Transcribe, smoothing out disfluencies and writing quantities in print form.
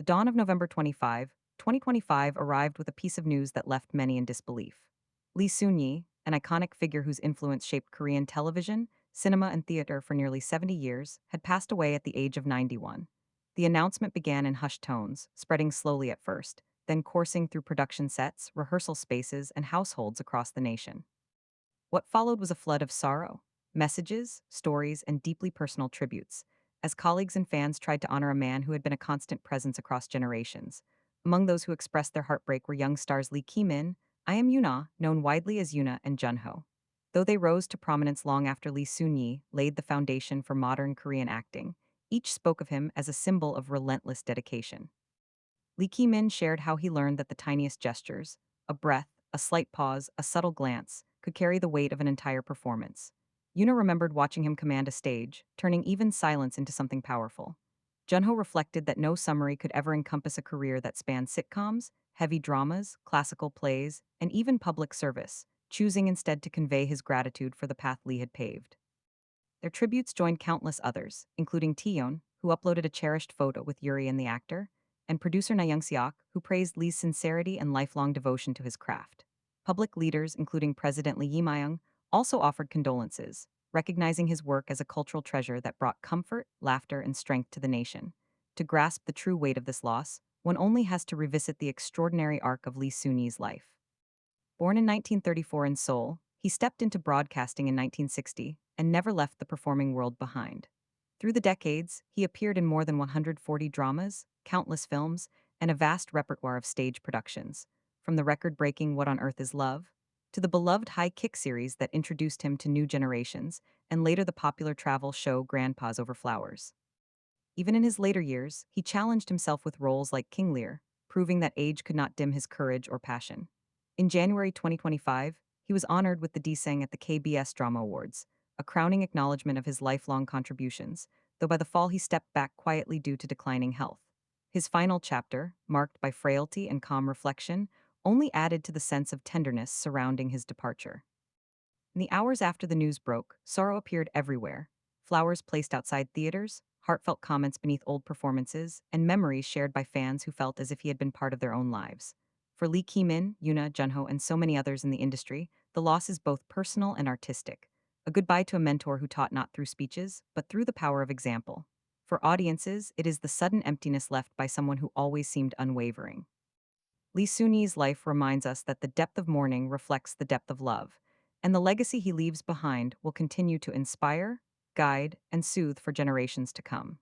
The dawn of November 25, 2025 arrived with a piece of news that left many in disbelief. Lee Soon-jae, an iconic figure whose influence shaped Korean television, cinema, and theater for nearly 70 years, had passed away at the age of 91. The announcement began in hushed tones, spreading slowly at first, then coursing through production sets, rehearsal spaces, and households across the nation. What followed was a flood of sorrow, messages, stories, and deeply personal tributes, as colleagues and fans tried to honor a man who had been a constant presence across generations. Among those who expressed their heartbreak were young stars Lee Ki-min, I Am Yoona, known widely as Yoona, and Junho. Though they rose to prominence long after Lee Soon-yi laid the foundation for modern Korean acting, each spoke of him as a symbol of relentless dedication. Lee Ki-min shared how he learned that the tiniest gestures, a breath, a slight pause, a subtle glance, could carry the weight of an entire performance. Yoona remembered watching him command a stage, turning even silence into something powerful. Junho reflected that no summary could ever encompass a career that spanned sitcoms, heavy dramas, classical plays, and even public service, choosing instead to convey his gratitude for the path Lee had paved. Their tributes joined countless others, including Taeyeon, who uploaded a cherished photo with Yuri and the actor, and producer Na Young-seok, who praised Lee's sincerity and lifelong devotion to his craft. Public leaders, including President Lee Yi-myung, also offered condolences, recognizing his work as a cultural treasure that brought comfort, laughter, and strength to the nation. To grasp the true weight of this loss, one only has to revisit the extraordinary arc of Lee Soon-yi's life. Born in 1934 in Seoul, he stepped into broadcasting in 1960 and never left the performing world behind. Through the decades, he appeared in more than 140 dramas, countless films, and a vast repertoire of stage productions, from the record-breaking What on Earth is Love to the beloved High Kick series that introduced him to new generations, and later the popular travel show Grandpa's Over Flowers. Even in his later years, he challenged himself with roles like King Lear, proving that age could not dim his courage or passion. In January 2025, he was honored with the Desang at the KBS Drama Awards, a crowning acknowledgement of his lifelong contributions, though by the fall he stepped back quietly due to declining health. His final chapter, marked by frailty and calm reflection, only added to the sense of tenderness surrounding his departure. In the hours after the news broke, sorrow appeared everywhere. Flowers placed outside theaters, heartfelt comments beneath old performances, and memories shared by fans who felt as if he had been part of their own lives. For Lee Ki-min, Yoona, Junho, and so many others in the industry, the loss is both personal and artistic. A goodbye to a mentor who taught not through speeches, but through the power of example. For audiences, it is the sudden emptiness left by someone who always seemed unwavering. Lee Soon-yi's life reminds us that the depth of mourning reflects the depth of love, and the legacy he leaves behind will continue to inspire, guide, and soothe for generations to come.